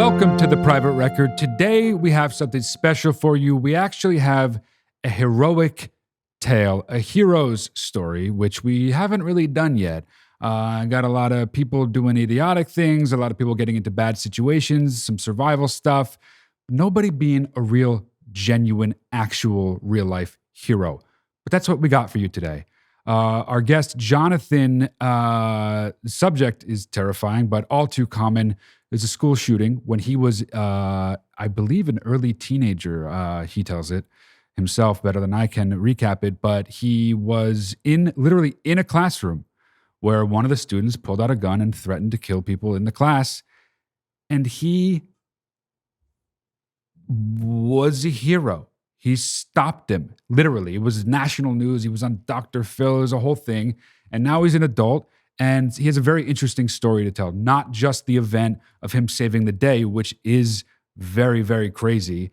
Welcome to The Private Record. Today we have something special for you. We actually have a heroic tale, a hero's story, which we haven't really done yet. I got a lot of people doing idiotic things, a lot of people getting into bad situations, some survival stuff. Nobody being a real, genuine, actual, real-life hero. But that's what we got for you today. Our guest, Jonathan, the subject is terrifying, but all too common. There's a school shooting when he was, I believe, an early teenager. He tells it himself better than I can recap it, but he was literally in a classroom where one of the students pulled out a gun and threatened to kill people in the class. And he was a hero. He stopped him, literally. It was national news. He was on Dr. Phil. It was a whole thing. And now he's an adult, and he has a very interesting story to tell. Not just the event of him saving the day, which is very, very crazy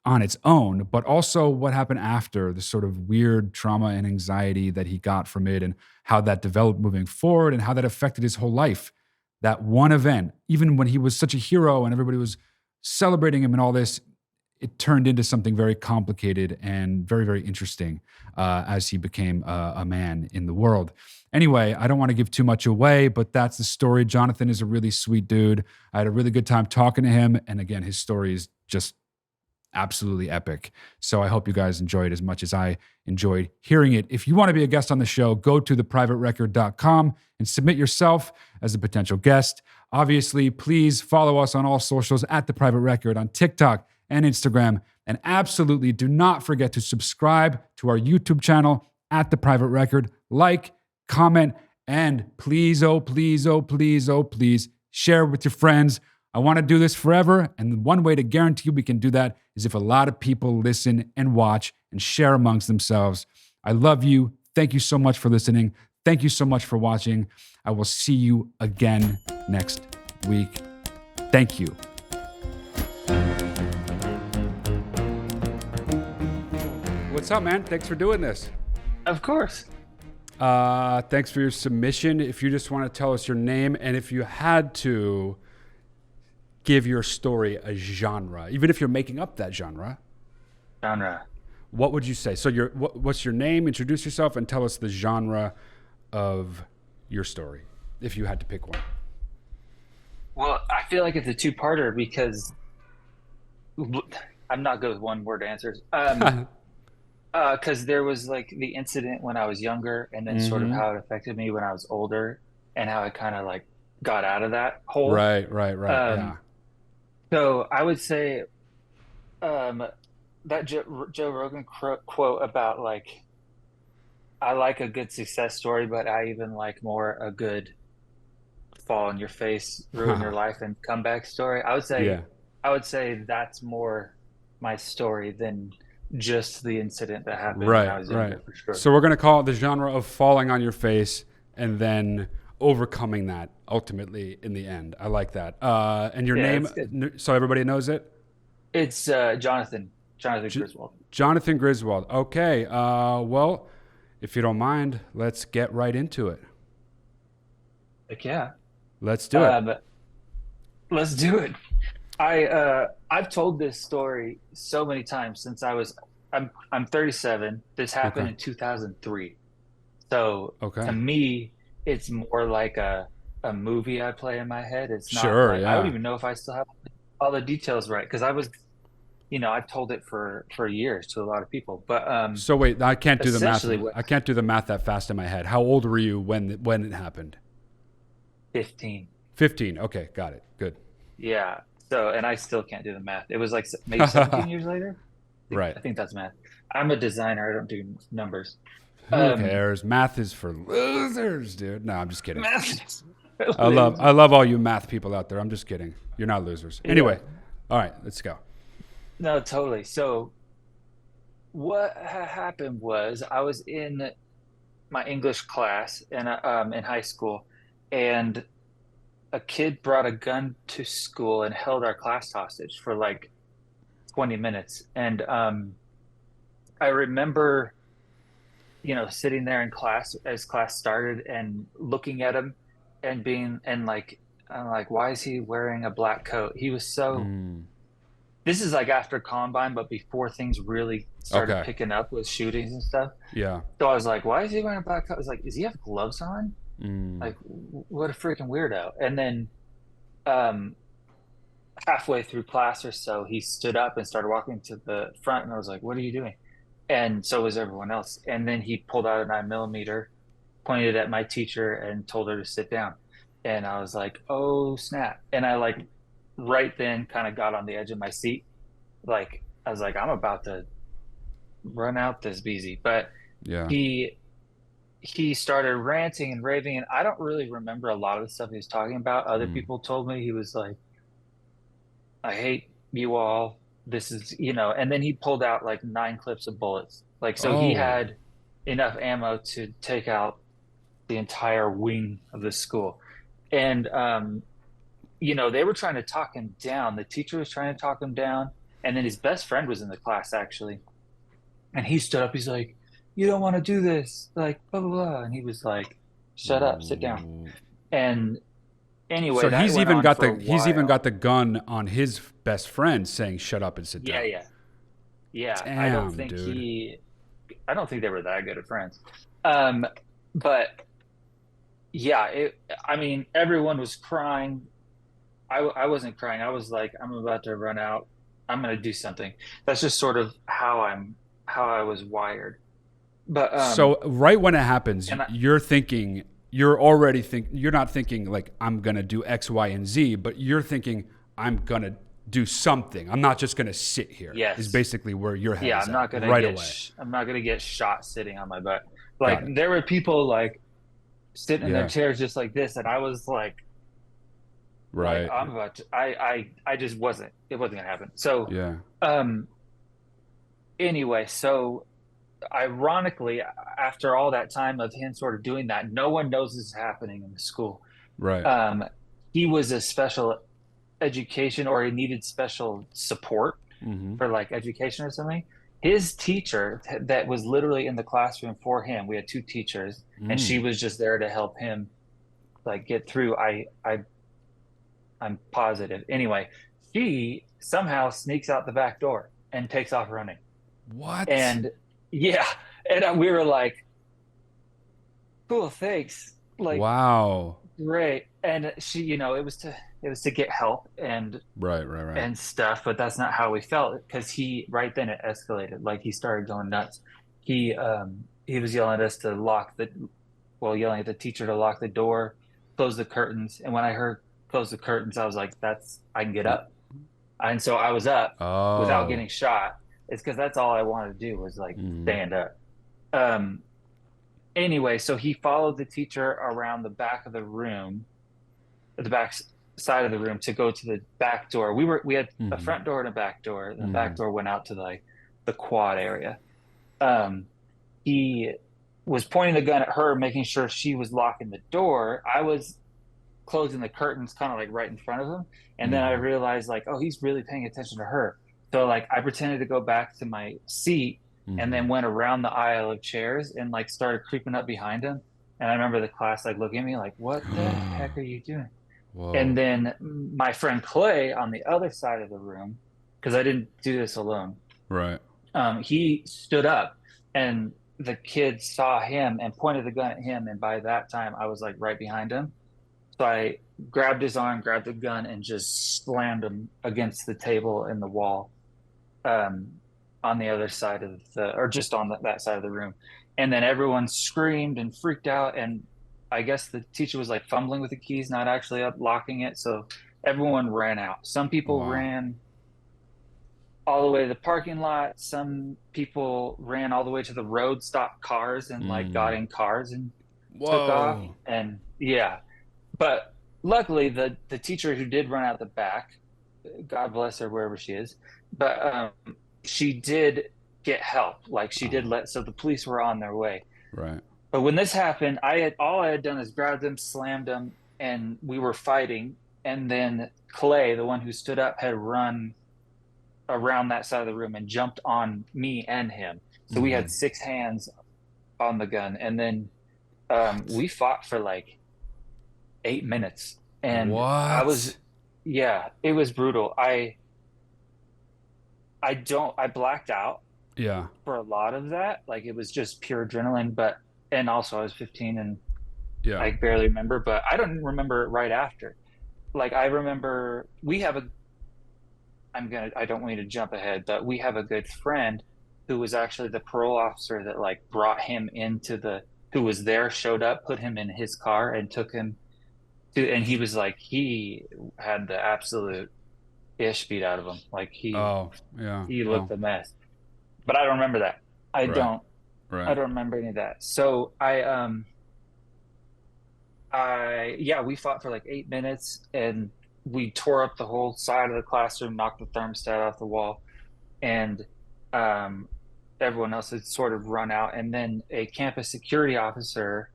on its own, but also what happened after, the sort of weird trauma and anxiety that he got from it, and how that developed moving forward, and how that affected his whole life. That one event, even when he was such a hero and everybody was celebrating him and all this, it turned into something very complicated and very, very interesting as he became a man in the world. Anyway, I don't want to give too much away, but that's the story. Jonathan is a really sweet dude. I had a really good time talking to him. And again, his story is just absolutely epic. So I hope you guys enjoyed as much as I enjoyed hearing it. If you want to be a guest on the show, go to theprivaterecord.com and submit yourself as a potential guest. Obviously, please follow us on all socials at The Private Record on TikTok and Instagram. And absolutely do not forget to subscribe to our YouTube channel at The Private Record. Like, comment, and please, oh, please, oh, please, oh, please, share with your friends. I want to do this forever. And one way to guarantee we can do that is if a lot of people listen and watch and share amongst themselves. I love you. Thank you so much for listening. Thank you so much for watching. I will see you again next week. Thank you. What's up, man? Thanks for doing this. Of course. Thanks for your submission. If you just want to tell us your name, and if you had to give your story a genre, even if you're making up that genre, what would you say? So what's your name? Introduce yourself and tell us the genre of your story, if you had to pick one. Well, I feel like it's a two-parter because I'm not good with one-word answers. Because there was like the incident when I was younger, and then sort of how it affected me when I was older, and how I kind of like got out of that hole. Right. Yeah. So I would say that Joe Rogan quote about like, I like a good success story, but I even like more a good fall on your face, ruin your life, and comeback story. I would say that's more my story than just the incident that happened when I was younger, for sure. So we're going to call it the genre of falling on your face and then overcoming that ultimately in the end. I like that. And your name, so everybody knows it? It's Jonathan Griswold. Jonathan Griswold. Okay. Well, if you don't mind, let's get right into it. Heck yeah. Let's do it. Let's do it. I've told this story so many times since I'm 37. This happened in 2003. So to me, it's more like a movie I play in my head. It's not I don't even know if I still have all the details right, because I've told it for years to a lot of people. But so wait, I can't do the math. I can't do the math that fast in my head. How old were you when it happened? 15. 15. Okay, got it. Good. Yeah. So, and I still can't do the math. It was like maybe 17 years later. Right. I think that's math. I'm a designer. I don't do numbers. Who cares? Math is for losers, dude. No, I'm just kidding. I love all you math people out there. I'm just kidding. You're not losers. Anyway, all right, let's go. No, totally. So what happened was I was in my English class in high school, and a kid brought a gun to school and held our class hostage for like 20 minutes. And I remember, sitting there in class as class started and looking at him and being, and like I'm like, why is he wearing a black coat? He was so, Mm. this is like after Combine, but before things really started Okay. picking up with shootings and stuff. Yeah. So I was like, why is he wearing a black coat? I was like, does he have gloves on? Mm. Like, what a freaking weirdo. And then um, halfway through class or so, he stood up and started walking to the front. And I was like, what are you doing? And so was everyone else. And then he pulled out a 9mm, pointed at my teacher, and told her to sit down. And I was like, oh, snap. And I like right then kind of got on the edge of my seat. Like, I was like, I'm about to run out this beezy. But Yeah. he he started ranting and raving, and I don't really remember a lot of the stuff he was talking about. Other Mm. people told me he was like, I hate you all. This is, and then he pulled out like 9 clips of bullets. Like, so he Oh. had enough ammo to take out the entire wing of the school. And, they were trying to talk him down. The teacher was trying to talk him down. And then his best friend was in the class, actually. And he stood up. He's like, you don't want to do this. Like, blah, blah, blah. And he was like, shut up, sit down. Ooh. And anyway, So that went on for a he's even got while. the gun on his best friend saying shut up and sit Yeah, down. yeah, yeah. Damn, dude. I don't think they were that good of friends. Um, but yeah, I mean, everyone was crying. I wasn't crying. I was like, I'm about to run out. I'm going to do something. That's just sort of how I was wired. But, So right when it happens, and I, you're not thinking like I'm going to do X, Y, and Z, but you're thinking I'm going to do something. I'm not just going to sit here. Is yes, basically where your head yeah, is at right away. I'm not going to get shot sitting on my butt. Like, Got it. there were people like sitting in their Yeah. chairs just like this. And I was like, Right. I'm about to, I just wasn't, it wasn't going to happen. So, Yeah. um, anyway, so ironically, after all that time of him sort of doing that, no one knows this is happening in the school. Right. Um, he was a special education, or he needed special support Mm-hmm. for like education or something. His teacher that was literally in the classroom for him, we had 2 teachers, and she Mm. was just there to help him like get through. I'm positive. Anyway, she somehow sneaks out the back door and takes off running. What? And yeah, and we were like, cool, thanks. Like, Wow. great. And she, it was to get help Right. Right. Right. and stuff, but that's not how we felt, because he right then it escalated. Like, he started going nuts. He was yelling at us to yelling at the teacher to lock the door, close the curtains. And when I heard close the curtains, I was like, I can get up. And so I was up without Oh. getting shot. It's because that's all I wanted to do was like Mm. stand up. Um, anyway, so he followed the teacher around the back of the room, the back side of the room, to go to the back door. We had a Mm-hmm. front door and a back door, and the Mm-hmm. back door went out to the quad area. Um, he was pointing the gun at her, making sure she was locking the door. I was closing the curtains kind of like right in front of him. And then I Mm-hmm. realized like, oh, he's really paying attention to her. So like I pretended to go back to my seat, and Mm-hmm. then went around the aisle of chairs and like started creeping up behind him. And I remember the class like looking at me like, what the heck are you doing? And Whoa. then my friend Clay on the other side of the room, because I didn't do this alone, Right. he stood up, and the kid saw him and pointed the gun at him. And by that time, I was like right behind him. So I grabbed his arm, grabbed the gun, and just slammed him against the table and the wall, um, on the other side of or just on that side of the room. And then everyone screamed and freaked out. And I guess the teacher was like fumbling with the keys, not actually locking it. So everyone ran out. Some people Wow. ran all the way to the parking lot. Some people ran all the way to the road, stopped cars, and like got Mm. in cars and took off. Whoa. And yeah, but luckily the teacher who did run out the back, God bless her wherever she is, but she did get help. Like, she did Oh. so the police were on their way. Right. But when this happened, all I had done is grabbed him, slammed him, and we were fighting. And then Clay, the one who stood up, had run around that side of the room and jumped on me and him. So we Mm-hmm. had 6 hands on the gun. And then we What? fought for like 8 minutes. And I was, What? yeah, it was brutal. I blacked out Yeah. for a lot of that. Like it was just pure adrenaline, but, and also I was 15 and Yeah. I barely remember, but I don't remember it right after. Like I remember we have a, I don't want you to jump ahead, but we have a good friend who was actually the parole officer that like brought him into who was there, showed up, put him in his car and took him and he was like, he had the absolute ish beat out of him. Like Oh, yeah. he looked Well, a mess, but I don't remember that. I right. don't, I Right. don't remember any of that. So yeah, we fought for like 8 minutes and we tore up the whole side of the classroom, knocked the thermostat off the wall, and um, everyone else had sort of run out. And then a campus security officer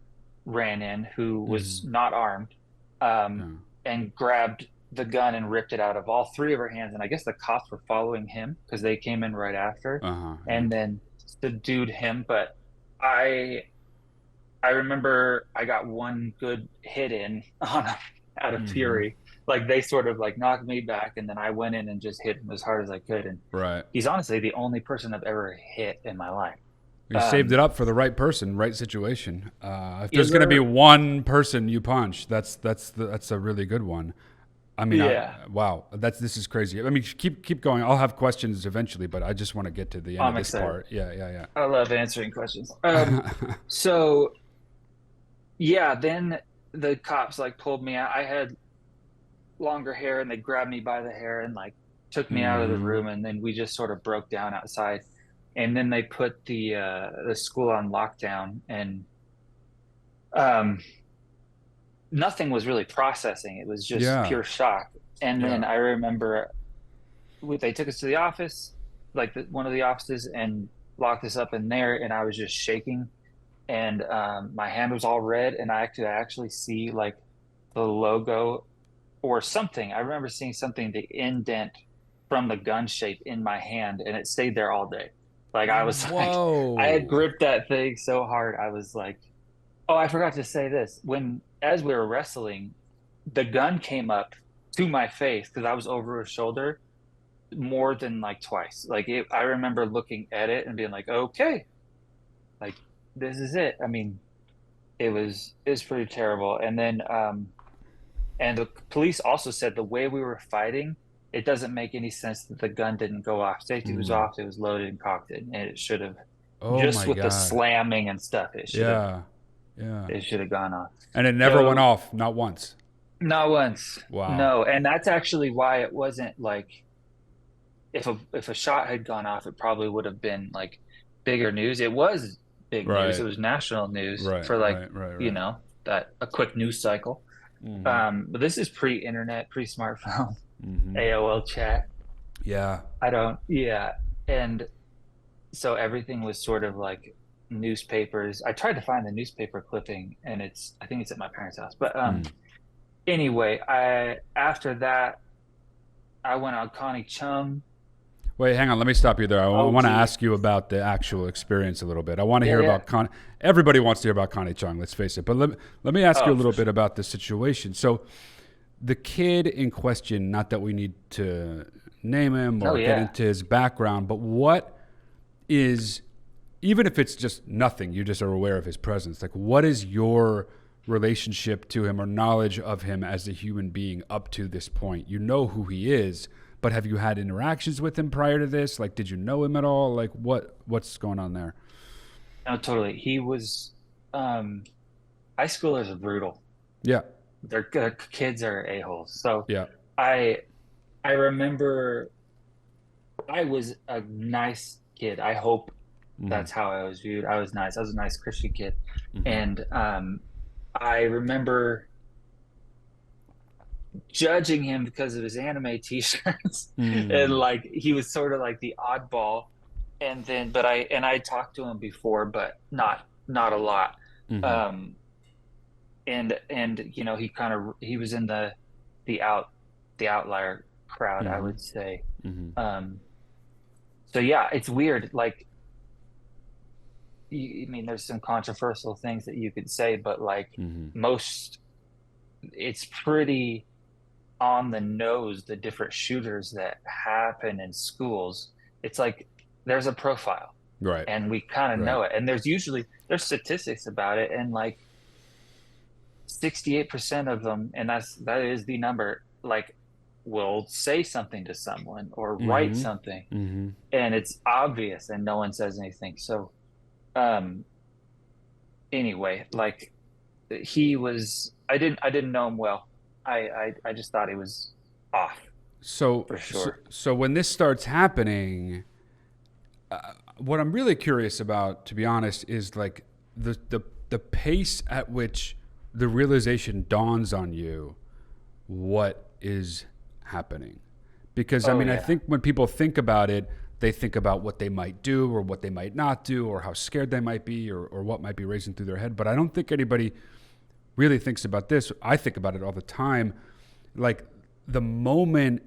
ran in who was Hmm. not armed, um, Yeah. and grabbed the gun and ripped it out of all three of our hands. And I guess the cops were following him because they came in right after Uh-huh. Yeah. and then subdued him. But I I remember I got one good hit in on out of Hmm. fury. Like they sort of like knocked me back, and then I went in and just hit him as hard as I could. And Right. he's honestly the only person I've ever hit in my life. You saved it Um, up for the right person, right situation. If there's is going to be there? one person you punch, that's a really good one. I mean, Yeah, wow, this is crazy. I mean, keep going. I'll have questions eventually, but I just want to get to the end of I'm this excited. part. Yeah, yeah, I love answering questions. yeah. So yeah, then the cops like pulled me out. I had longer hair, and they grabbed me by the hair and like took me out of the Hmm. room, and then we just sort of broke down outside. And then they put the school on lockdown, and um, nothing was really processing. It was just Yeah, pure shock. And then yeah. I remember they took us to the office, like one of the offices, and locked us up in there. And I was just shaking, and my hand was all red, and I could actually see like the logo or something. I remember seeing something, the indent from the gun shape in my hand, and it stayed there all day. Like I was like, I had Whoa. gripped that thing so hard. I was like, oh, I forgot to say this. As we were wrestling, the gun came up to my face because I was over his shoulder more than like twice. I remember looking at it and being like, okay, like this is it. I mean, it was pretty terrible. And the police also said the way we were fighting, it doesn't make any sense that the gun didn't go off. Safety was Mm. off, it was loaded and cocked, and it should have, Oh just my with the God. slamming and stuff, Yeah, yeah. it should have gone off. And it never went So off, not once. not once. Wow. No, and that's actually why it wasn't like if a shot had gone off, it probably would have been like bigger news. It was big news. It Right, was national news right, for like, right, right, you right. know, that a quick news cycle. Hmm. But this is pre-internet, pre-smartphone, Hmm. AOL chat. Yeah. I don't, yeah. And so everything was sort of like newspapers. I tried to find the newspaper clipping and I think it's at my parents' house. But Mm. anyway, after that, I went on Connie Chung. Wait, hang on. Let me stop you there. I Oh, want to geez. ask you about the actual experience a little bit. I want to Yeah, hear yeah. about Everybody wants to hear about Connie Chung. Let's face it. But let me ask you a Oh, little for bit sure. about the situation. So the kid in question. Not that we need to name him Oh, or get yeah. into his background, but what is, even if it's just nothing, you just are aware of his presence. Like, what is your relationship to him or knowledge of him as a human being up to this point? You know who he is, but have you had interactions with him prior to this? Like, did you know him at all? Like, what's going on there? No, totally. He was, um, high schoolers are brutal. Yeah, Their kids are a-holes. So yeah, I, I remember I was a nice kid. I hope mm-hmm, that's how I was viewed. I was nice. I was a nice Christian kid. mm-hmm, And I remember judging him because of his anime t-shirts. And mm, like he was sort of like the oddball. And then I talked to him before, but not a lot. mm-hmm, Um and you know, he was in the out the outlier crowd, I mm-hmm, would say. mm-hmm, Um so yeah, it's weird. Like I mean, there's some controversial things that you could say, but like mm-hmm. most it's pretty on the nose, the different shooters that happen in schools. It's like there's a profile Right. and we kind of Right. know it. And there's statistics about it, and like 68% of them, and that is the number, like will say something to someone or write Mm-hmm. something, Mm-hmm. and it's obvious and no one says anything. So um anyway, like I didn't know him well. I just thought he was off So, for so, sure. so when this starts happening, what I'm really curious about, to be honest, is like the pace at which the realization dawns on you what is happening. Because I Oh mean, I yeah. think when people think about it, they think about what they might do or what they might not do or how scared they might be or what might be racing through their head. But I don't think anybody really thinks about this. I think about it all the time. Like the moment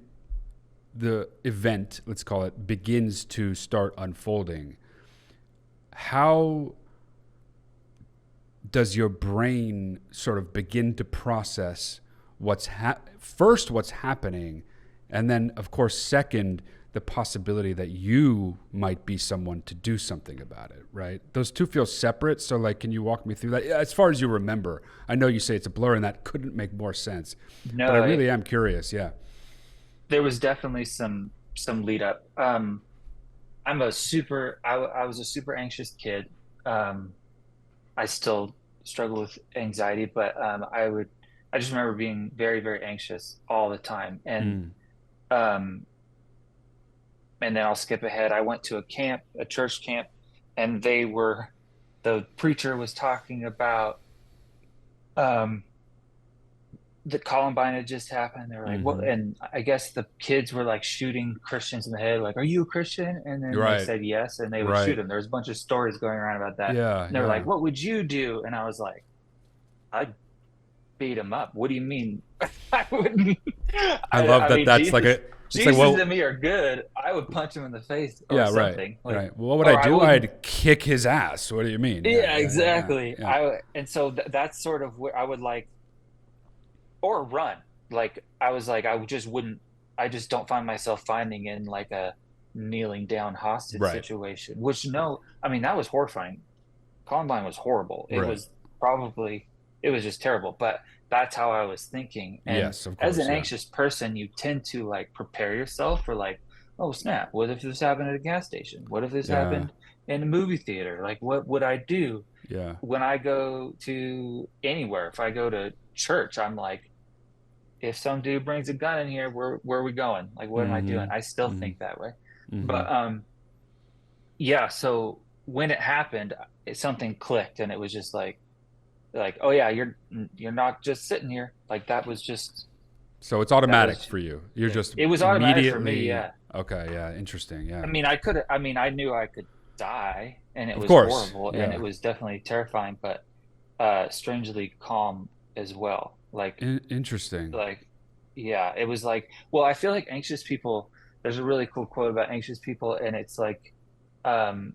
the event, let's call it, begins to start unfolding, how does your brain sort of begin to process first what's happening, and then of course second the possibility that you might be someone to do something about it, right? Those two feel separate. So like, can you walk me through that? Yeah, as far as you remember, I know you say it's a blur and that couldn't make more sense, but I No, really am curious. Yeah. there was definitely some lead up. I was a super anxious kid. Um, I still struggle with anxiety, but I just remember being very, very anxious all the time. Mm. Um, and then I'll skip ahead. I went to a camp, a church camp, and the preacher was talking about um, the Columbine had just happened. They were like, "What?" Mm-hmm. And I guess the kids were like shooting Christians in the head, like, "Are you a Christian?" And then they Right. said yes, and they would shoot Right. them. There was a bunch of stories going around about that. Yeah. And they were like, Yeah. "What would you do?" And I was like, "I'd beat him up." What do you mean? I wouldn't. I love I that. mean, That's like it's like, Jesus and well, me are good. I would punch him in the face or yeah, right. something. Like, Right. Well, what would I or I do? wouldn't. I'd kick his ass. What do you mean? Yeah. Yeah, Yeah. Yeah. Yeah. exactly. Yeah. And so that's sort of where I would like, or run. Like I was like, I just wouldn't. I just don't find myself finding in like a kneeling down hostage Right. situation. Which no, I mean that was horrifying. Columbine was horrible. Right. It was just terrible. But that's how I was thinking. And Yes, of as an course. Yeah. anxious person, you tend to like prepare yourself for like, oh snap, what if this happened at a gas station? What if this Yeah. happened in a movie theater? Like, what would I do Yeah. when I go to anywhere? If I go to church, I'm like, if some dude brings a gun in here, where are we going? Like, what am I doing? Mm-hmm. I still Mm-hmm. think that way. Mm-hmm. But yeah. So when it happened, something clicked, and it was just like, oh yeah, you're not just sitting here. Like So it's that automatic was for you. You're yeah. just It was automatic for me. immediately Yeah. okay. Yeah. Interesting. I Yeah. mean, I mean, I knew I could die, and it Of was course. horrible, and it Yeah. was definitely terrifying, but strangely calm as well. Interesting. Like yeah, it was like, well, I feel like anxious people, there's a really cool quote about anxious people, and it's like um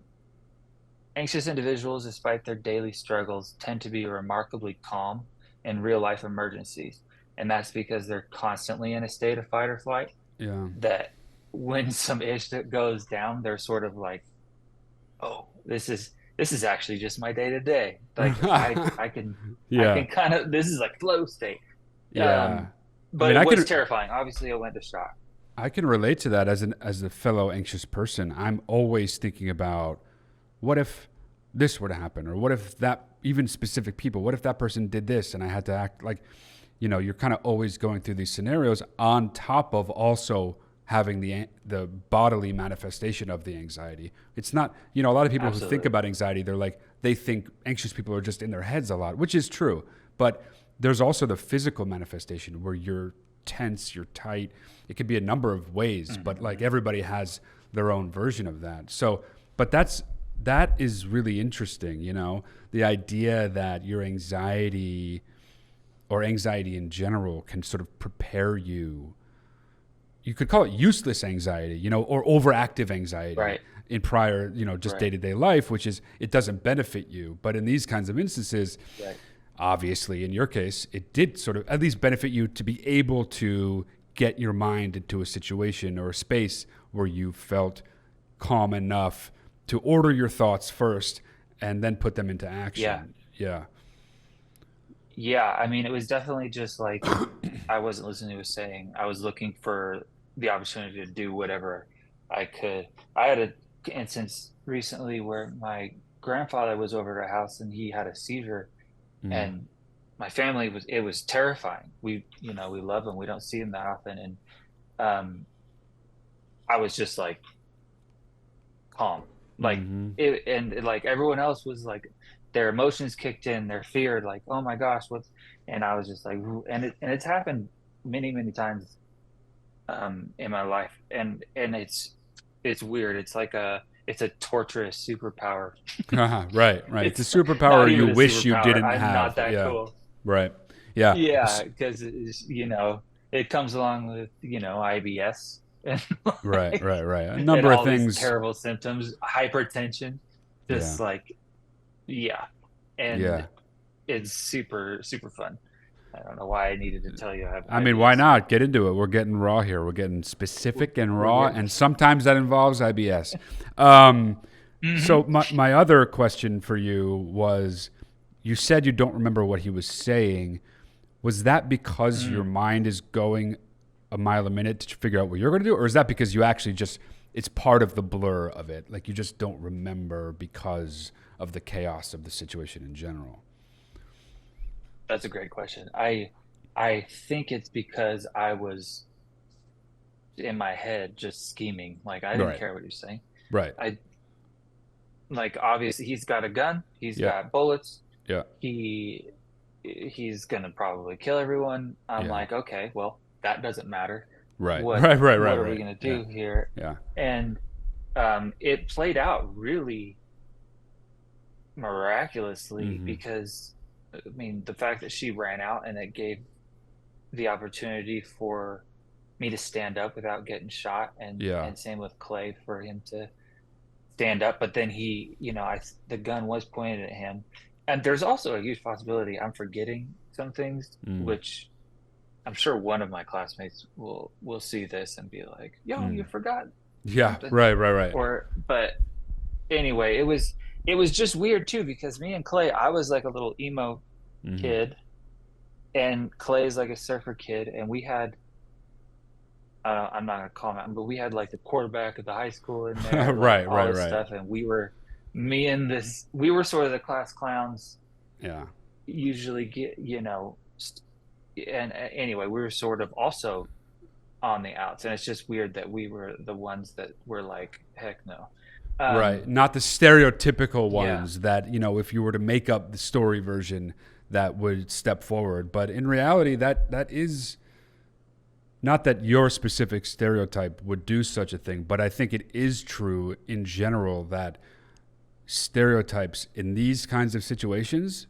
anxious individuals, despite their daily struggles, tend to be remarkably calm in real life emergencies. And that's because they're constantly in a state of fight or flight. Yeah. That when some ish that goes down, they're sort of like, oh, this is actually just my day to day. Like I Yeah. can kind of, this is like flow state. Yeah. Um, I but mean, it was terrifying. Obviously, I went to shock. I can relate to that as a fellow anxious person. I'm always thinking about what if this were to happen, or what if that, even specific people, what if that person did this and I had to act like, you're kind of always going through these scenarios on top of also having the bodily manifestation of the anxiety. It's not, a lot of people who think Absolutely. about anxiety, they think anxious people are just in their heads a lot, which is true. But there's also the physical manifestation where you're tense, you're tight. It could be a number of ways, but like Mhm. everybody has their own version of that. So, but that is really interesting, the idea that your anxiety or anxiety in general can sort of prepare you. You could call it useless anxiety, or overactive anxiety Right. in prior, just Right. day-to-day life, which is it doesn't benefit you. But in these kinds of instances, Right. obviously in your case, it did sort of at least benefit you to be able to get your mind into a situation or a space where you felt calm enough to order your thoughts first and then put them into Yeah. action. Yeah. Yeah. I mean, it was definitely just like I wasn't listening to what he was saying. I was looking for the opportunity to do whatever I could. I had an instance recently where my grandfather was over at our house and he had a seizure, Mm. and my family was it was terrifying. We love him. We don't see him that often, and um, I was just like calm, like Mm-hmm. like everyone else was like their emotions kicked in, their fear, like oh my gosh, what's, and I was just like, "Ooh," and it's happened many times in my life, and it's weird. It's a torturous superpower. Right, right. It's It's a superpower not you even a wish you superpower. didn't I'm not have. that Yeah. cool. Right. Yeah. Yeah, because it comes along with IBS and Right, like right, right. A and number of all these things. terrible symptoms, hypertension, Yeah. just like yeah, and Yeah. it's super fun. I don't know why I needed to tell you I have I mean, why IBS, not? but Get into it. We're getting raw here. We're getting specific and we're raw, getting. and sometimes that involves IBS. Um, Hmm. so my other question for you was, you said you don't remember what he was saying. Was that because your Mm. mind is going a mile a minute to figure out what you're going to do, or is that because you actually just it's part of the blur of it, like you just don't remember because of the chaos of the situation in general? That's a great question. I think it's because I was in my head just scheming. Like I didn't Right, care what you're saying. right, I like obviously he's got a gun, he's yeah, got bullets, yeah, he he's gonna probably kill everyone. I'm yeah, like, okay, well, that doesn't matter. right, What right, right, right, what are we right, gonna yeah, do here? yeah, And it played out really miraculously mm-hmm. because I mean the fact that she ran out and it gave the opportunity for me to stand up without getting shot, Yeah, and same with Clay for him to stand up, but then the gun was pointed at him, and there's also a huge possibility I'm forgetting some things, mm, which I'm sure one of my classmates will see this and be like, "Yo, you mm. forgot Yeah, something," right, right, right, or but anyway, it was just weird too because me and Clay, I was like a little emo mm-hmm. kid, and Clay's like a surfer kid, and we had I'm not gonna call him out, but we had like the quarterback of the high school in there, like Right, all right, this right, stuff, and we were sort of the class clowns. yeah, Usually get and anyway, we were sort of also on the outs, and it's just weird that we were the ones that were like, heck no. right. Um, Not the stereotypical yeah, ones that, if you were to make up the story version, that would step forward, but in reality, that is not that your specific stereotype would do such a thing, but I think it is true in general that stereotypes in these kinds of situations,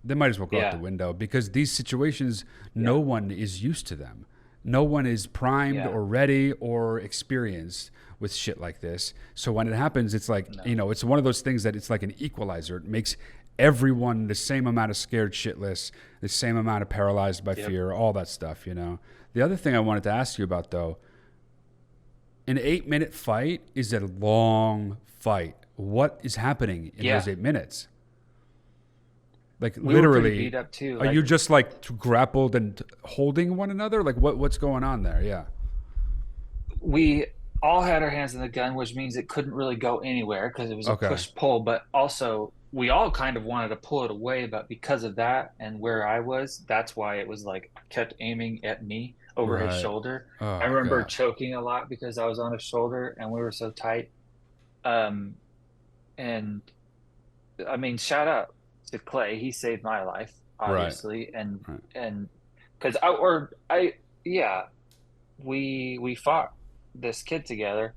they might as well go out the yeah, window, because these situations, yeah, no one is used to them. No one is primed yeah. or ready or experienced with shit like this. So when it happens, it's like, No, it's one of those things that it's like an equalizer. It makes everyone the same amount of scared shitless, the same amount of paralyzed by yep, fear, all that stuff. The other thing I wanted to ask you about, though, an 8-minute fight is a long fight. What is happening in those yeah. 8 minutes? Like We were pretty literally, beat up too. are you just like grappled and holding one another? Like what's going on there? Yeah. We all had our hands on the gun, which means it couldn't really go anywhere because it was a Okay. push pull. But also, we all kind of wanted to pull it away, but because of that and where I was, that's why it was like kept aiming at me over his Right. shoulder. I Oh remember God. choking a lot because I was on his shoulder and we were so tight. Um, and I mean, shout out to Clay. He saved my life, Right. obviously, and Right. and because I yeah, we fought this kid together,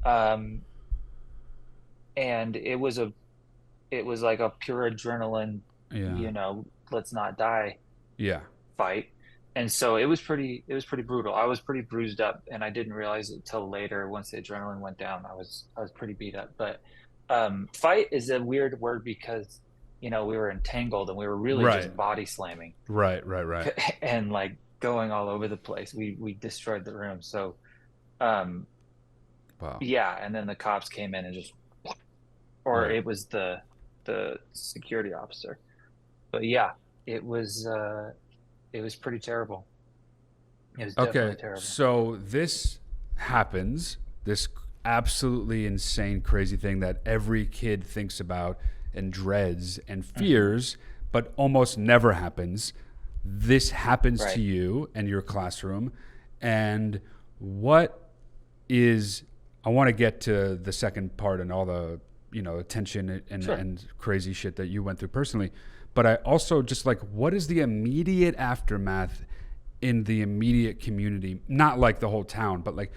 um, and it was like a pure adrenaline, Yeah. let's not die Yeah. fight, and so it was pretty brutal. I was pretty bruised up, and I didn't realize it till later once the adrenaline went down. I was pretty beat up, but fight is a weird word because we were entangled and we were really Right. just body slamming Right. Right. Right. and like going all over the place. We destroyed the room. So, um, Wow. yeah. And then the cops came in and just, or Right. it was the security officer. But yeah, it was, it was pretty terrible. It was Okay. definitely terrible. So this happens, this absolutely insane, crazy thing that every kid thinks about and dreads and Hmm. fears, but almost never happens. This happens to Right. you and your classroom. And what is, I want to get to the second part and all the, attention Sure. and crazy shit that you went through personally. But I also just like, what is the immediate aftermath in the immediate community? Not like the whole town, but like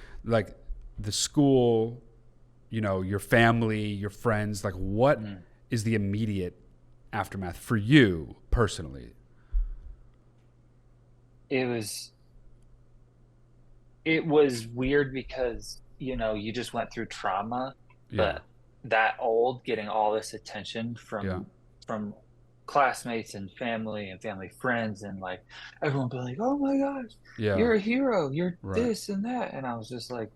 the school, your family, your friends. Like, what Mm. is the immediate aftermath for you personally? It was, it was weird because, you just went through trauma, Yeah, but that old getting all this attention yeah, from classmates and family friends and like everyone being like, "Oh my gosh, yeah. you're a hero, you're Right. this and that." And I was just like,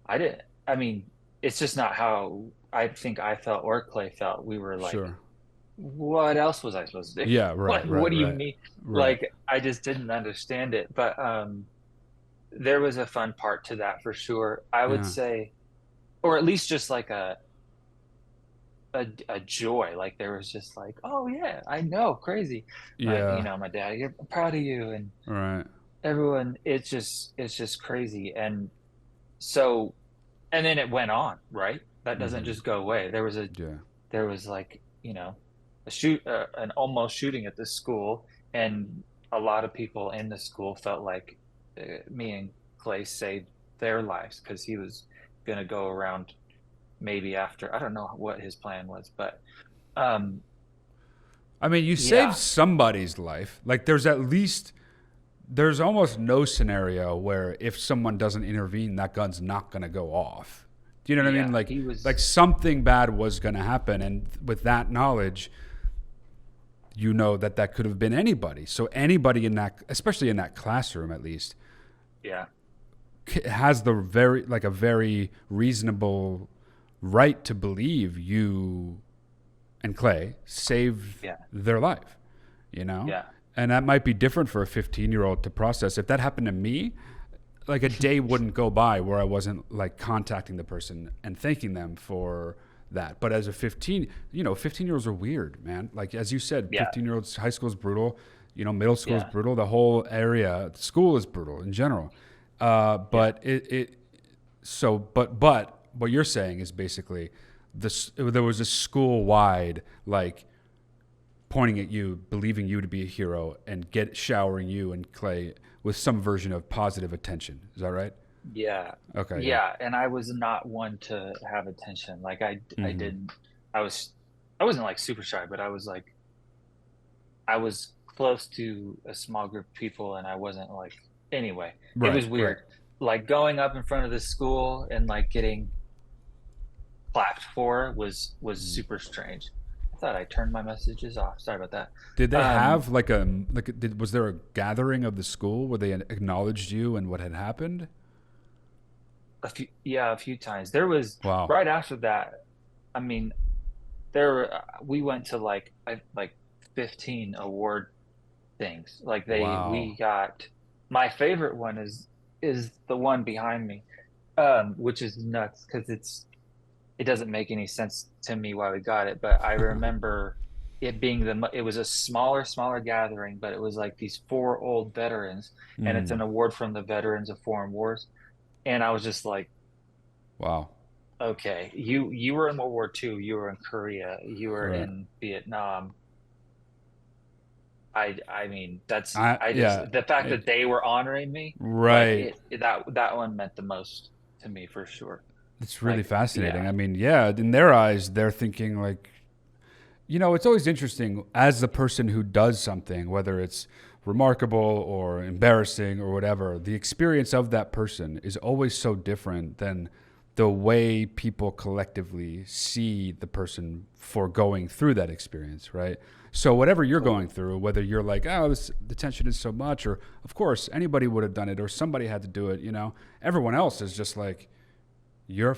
I didn't, I mean, it's just not how I think I felt or Clay felt. We were like, Sure. what else was I supposed to do? Yeah. What Right. what Right. do you Right. mean? Right. Like I just didn't understand it. But there was a fun part to that for sure. I would Yeah. say, or at least just like a joy. Like there was just like, oh yeah, I know, crazy. Yeah. My dad, you're I'm proud of you, and Right. everyone. It's just crazy. And so, and then it went on, right? That doesn't Mm-hmm. just go away. Yeah. There was like, an almost shooting at this school, and a lot of people in the school felt like me and Clay saved their lives because he was gonna go around maybe after, I don't know what his plan was, but um, I mean, you saved yeah, somebody's life. Like, there's almost no scenario where if someone doesn't intervene, that gun's not going to go off. Do you know what I mean? yeah, Like, he was, like something bad was going to happen, and with that knowledge, you know that could have been anybody. So anybody in that, especially in that classroom, at least, yeah, has the a very reasonable right to believe you and Clay saved yeah, their life, you know? yeah, And that might be different for a 15-year-old to process. If that happened to me, like a day wouldn't go by where I wasn't like contacting the person and thanking them for that. But as a 15-year-olds are weird, man. Like, as you said, yeah, 15-year-olds, high school is brutal, middle school is yeah, brutal, the whole area, school is brutal in general. yeah, But but what you're saying is basically there was a school wide like pointing at you, believing you to be a hero, and showering you and Clay with some version of positive attention. Is that right? yeah, Okay, yeah. yeah. And I was not one to have attention. Like I Mm-hmm. didn't. I was, I wasn't like super shy, but I was close to a small group of people, and I wasn't like, anyway, it Right, was right. weird. Like going up in front of the school and like getting clapped for was Mm. super strange. I thought I turned my messages off. Sorry about that. Did they Um, have was there a gathering of the school where they acknowledged you and what had happened? a few times. There was Wow. right after that. I mean, we went to like 15 award things. Like we Wow. got, my favorite one is the one behind me, which is nuts because it doesn't make any sense to me why we got it. But I remember it being it was a smaller gathering, but it was like these four old veterans, and it's an Mm. award from the veterans of foreign wars. And I was just like, Wow. okay, you were in World War II, you were in Korea, you were Right. in Vietnam. I mean, I just, Yeah. the fact that they were honoring me, like Right. that one meant the most to me for sure. It's really Like, fascinating. yeah, I mean, yeah, in their eyes, they're thinking like, it's always interesting as the person who does something, whether it's remarkable or embarrassing or whatever, the experience of that person is always so different than the way people collectively see the person for going through that experience, right? So whatever you're going through, whether you're like, oh, the tension is so much, or of course anybody would have done it, or somebody had to do it, everyone else is just like, you're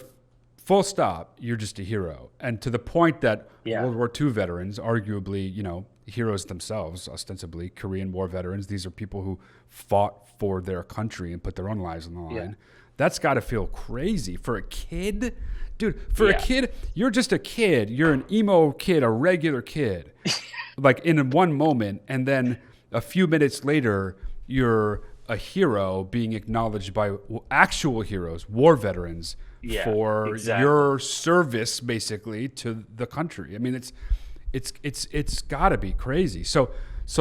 full stop, you're just a hero. And to the point that World War II veterans, arguably, heroes themselves, ostensibly Korean War veterans, these are people who fought for their country and put their own lives on the line. Yeah. That's got to feel crazy for a kid. Dude, for a kid, you're just a kid. You're an emo kid, a regular kid. Like in one moment, and then a few minutes later, you're a hero being acknowledged by actual heroes, war veterans, for your service, basically, to the country. I mean, it's got to be crazy. So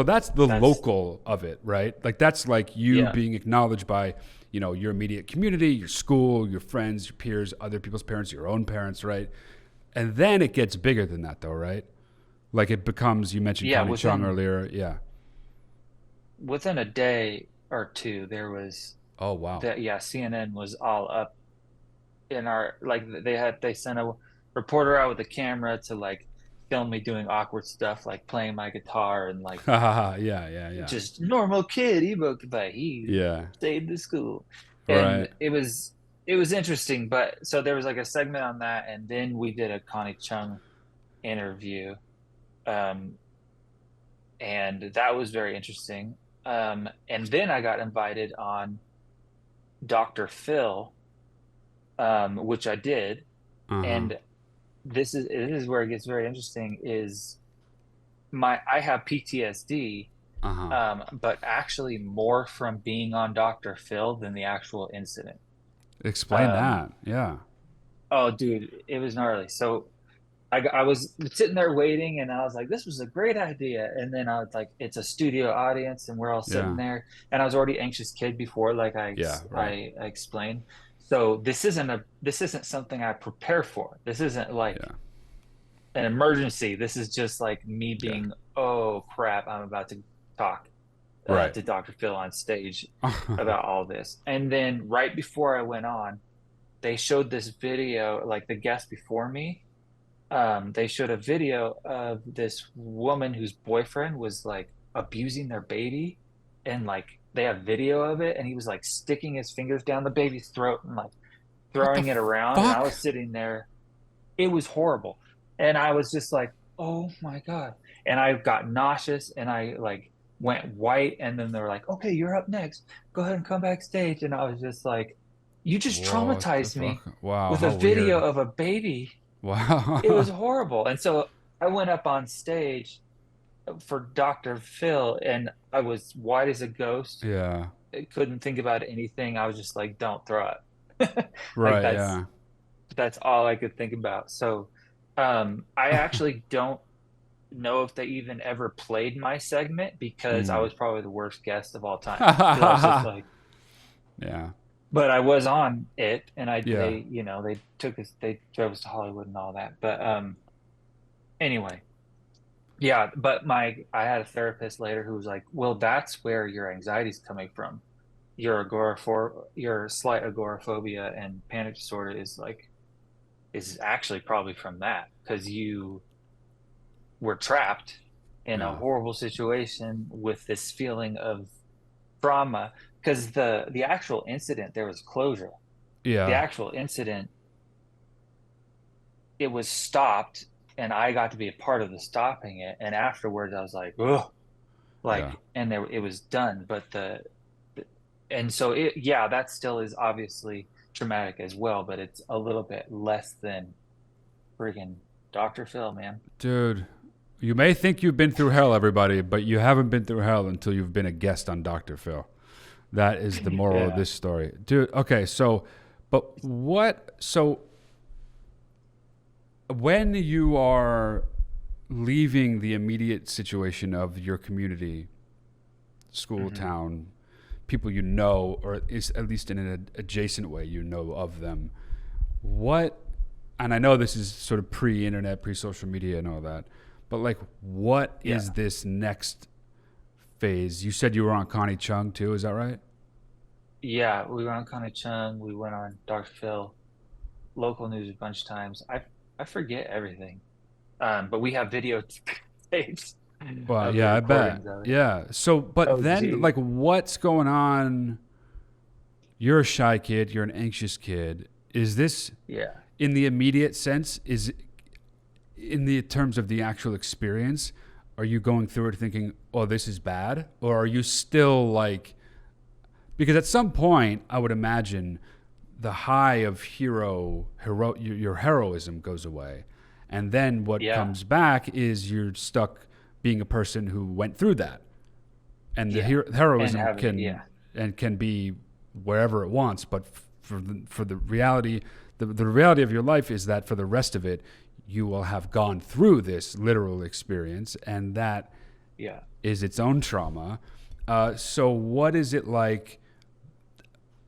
that's local of it, right? Like that's like you being acknowledged by, your immediate community, your school, your friends, your peers, other people's parents, your own parents, right? And then it gets bigger than that, though, right? Like it becomes, you mentioned Connie Chung earlier. Yeah. Within a day or two, there was. Oh, wow. CNN was all up in our, like they sent a reporter out with a camera to like film me doing awkward stuff, like playing my guitar and like, just normal kid, but he saved the school. And it was interesting. But so there was like a segment on that. And then we did a Connie Chung interview. And that was very interesting. And then I got invited on Dr. Phil, which I did. And this is where it gets very interesting is I have PTSD, but actually more from being on Dr. Phil than the actual incident. Explain that. Yeah. Oh, dude, it was gnarly. So I was sitting there waiting, and I was like, this was a great idea. And then I was like, it's a studio audience, and we're all sitting there. And I was already anxious kid before, like I explained. So this isn't something I prepare for. This isn't like an emergency. This is just like me being, oh crap, I'm about to talk to Dr. Phil on stage about all this. And then right before I went on, they showed this video, like the guest before me. They showed a video of this woman whose boyfriend was like abusing their baby, and like they have video of it, and he was like sticking his fingers down the baby's throat and like throwing it around. And I was sitting there. It was horrible. And I was just like, oh my God. And I got nauseous, and I like went white, and then they were like, okay, you're up next. Go ahead and come backstage. And I was just like, you just traumatized me with a video of a baby. Wow. It was horrible. And so I went up on stage for Dr. Phil, and I was white as a ghost. Yeah. I couldn't think about anything. I was just like, don't throw up. Right. That's all I could think about. So I actually don't know if they even ever played my segment, because I was probably the worst guest of all time. I was just like, but I was on it, and they drove us to Hollywood and all that. But anyway, but I had a therapist later who was like, well, that's where your anxiety is coming from. Your slight agoraphobia and panic disorder is actually probably from that, because you were trapped in a horrible situation with this feeling of trauma. Because the actual incident, there was closure. Yeah. The actual incident, it was stopped, and I got to be a part of the stopping it. And afterwards, I was like, ugh, and it was done. But and so that still is obviously traumatic as well, but it's a little bit less than friggin' Dr. Phil, man. Dude, you may think you've been through hell, everybody, but you haven't been through hell until you've been a guest on Dr. Phil. That is the moral of this story. Dude, okay, so when you are leaving the immediate situation of your community, school, town, people you know, or is at least in an adjacent way you know of them, and I know this is sort of pre-internet, pre-social media and all that, but like what is this next phase? You said you were on Connie Chung too, is that right? Yeah, we were on Connie Chung. We went on Dr. Phil. local news a bunch of times. I forget everything. But we have video tapes Well, of the yeah, I bet. recordings of it. Yeah. So, but Oh, then, geez. like, what's going on? You're a shy kid. You're an anxious kid. Is this Yeah. in the immediate sense? Is in the terms of the actual experience? Are you going through it thinking, "Oh, this is bad," or are you still like? Because at some point, I would imagine the high of your heroism goes away, and then what Yeah. comes back is you're stuck being a person who went through that, and the Yeah. And heroism having, yeah. can be wherever it wants. But for the reality, the reality of your life is that for the rest of it, you will have gone through this literal experience, and that Yeah. is its own trauma. So what is it like